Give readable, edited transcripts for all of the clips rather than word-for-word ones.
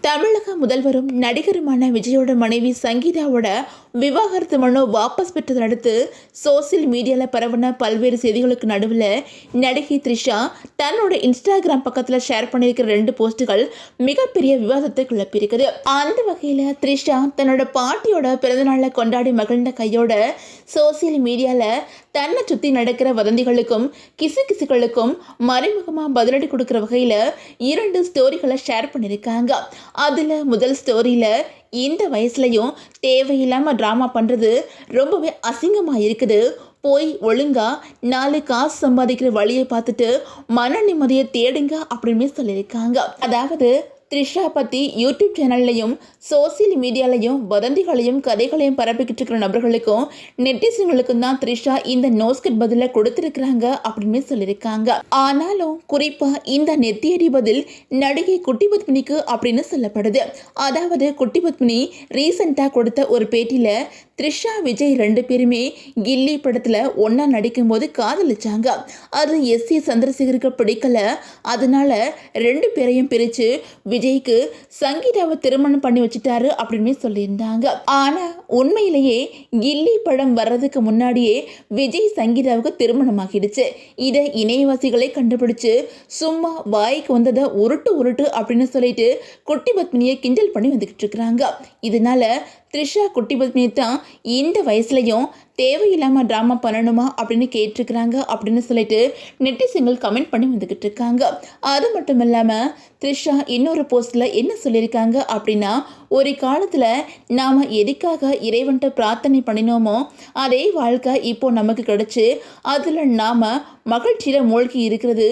தமிழக முதல்வரும் நடிகருமான விஜயோட மனைவி சங்கீதாவோட விவாகரத்து மனு வாபஸ் பெற்றதை அடுத்து சோசியல் மீடியாவில் பரவன பல்வேறு செய்திகளுக்கு நடுவில் நடிகை த்ரிஷா தன்னோட இன்ஸ்டாகிராம் பக்கத்தில் ஷேர் பண்ணியிருக்கிற 2 போஸ்ட்டுகள் மிகப்பெரிய விவாதத்தை கிளப்பியிருக்குது. அந்த வகையில் த்ரிஷா தன்னோட பாட்டியோட பிறந்தநாளை கொண்டாடி மகிழ்ந்த கையோட சோசியல் மீடியாவில் தன்னை சுற்றி நடக்கிற வதந்திகளுக்கும் கிசுகிசுகளுக்கும் மறைமுகமாக பதிலடி கொடுக்குற வகையில் 2 ஸ்டோரிகளை ஷேர் பண்ணியிருக்காங்க. அதில் முதல் ஸ்டோரியில் இந்த வயசுலையும் தேவையில்லாமல் ட்ராமா பண்ணுறது ரொம்பவே அசிங்கமாக இருக்குது, போய் ஒழுங்கா 4 காசு சம்பாதிக்கிற வழியை பார்த்துட்டு மன நிம்மதியை தேடுங்க அப்படின்னு சொல்லியிருக்காங்க. அதாவது த்ரிஷா பற்றி யூடியூப் சேனல்லையும் சோசியல் மீடியாலையும் வதந்திகளையும் கதைகளையும் பரப்பிக்கிட்டு இருக்கிற நபர்களுக்கும் நெட்டிசன்களுக்கும் தான் த்ரிஷா இந்த நோஸ்கட் பதிலை கொடுத்துருக்குறாங்க அப்படின்னு சொல்லியிருக்காங்க. ஆனாலும் குறிப்பாக இந்த நெத்தியடி பதில் நடிகை குட்டி பத்மினிக்கு அப்படின்னு சொல்லப்படுது. அதாவது குட்டி பத்மினி ரீசெண்டாக கொடுத்த ஒரு பேட்டியில் த்ரிஷா விஜய் 2 பேருமே கில்லி படத்தில் ஒன்றா நடிக்கும்போது காதலிச்சாங்க. அது எஸ்ஏ சந்திரசேகருக்கு பிடிக்கல, அதனால 2 பேரையும் பிரித்து விஜய்க்கு சங்கீதாவை திருமணம் பண்ணி வச்சுட்டாரு அப்படின்னு சொல்லியிருந்தாங்க. ஆனால் உண்மையிலேயே கில்லி படம் வர்றதுக்கு முன்னாடியே விஜய் சங்கீதாவுக்கு திருமணம் ஆகிடுச்சு. இதை இணையவாசிகளை கண்டுபிடிச்சு சும்மா வாய்க்கு வந்ததை உருட்டு அப்படின்னு சொல்லிட்டு குட்டி பத்மினியை கிண்டல் பண்ணி வந்துக்கிட்டு இருக்கிறாங்க. இதனால த்ரிஷா குட்டி பத்மினி தான் இந்த வயசுலையும் தேவையில்லாமல் ட்ராமா பண்ணணுமா அப்படின்னு கேட்டிருக்கிறாங்க அப்படின்னு சொல்லிட்டு நெட்டிசன்கள் கமெண்ட் பண்ணி வந்துக்கிட்டு இருக்காங்க. அது மட்டும் இல்லாமல் த்ரிஷா இன்னொரு போஸ்ட்டில் என்ன சொல்லியிருக்காங்க அப்படின்னா, ஒரு காலத்தில் நாம் எதுக்காக இறைவன்ட்ட பிரார்த்தனை பண்ணினோமோ அதே வாழ்க்கை இப்போ நமக்கு கிடச்சி அதில் நாம் மகிழ்ச்சியில் மூழ்கி இருக்கிறது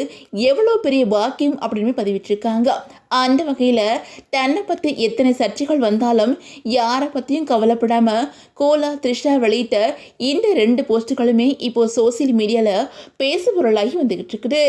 எவ்வளோ பெரிய பாக்கியம் அப்படின்னு பதிவிட்டிருக்காங்க. அந்த வகையில் தன்னை பற்றி எத்தனை சர்ச்சைகள் வந்தாலும் யாரை பற்றியும் கவலைப்படாமல் கோலா த்ரிஷா வெளியிட்ட இந்த 2 போஸ்ட்டுகளுமே இப்போ சோசியல் மீடியாவில் பேசுபொருளாகி வந்துக்கிட்டு இருக்குது.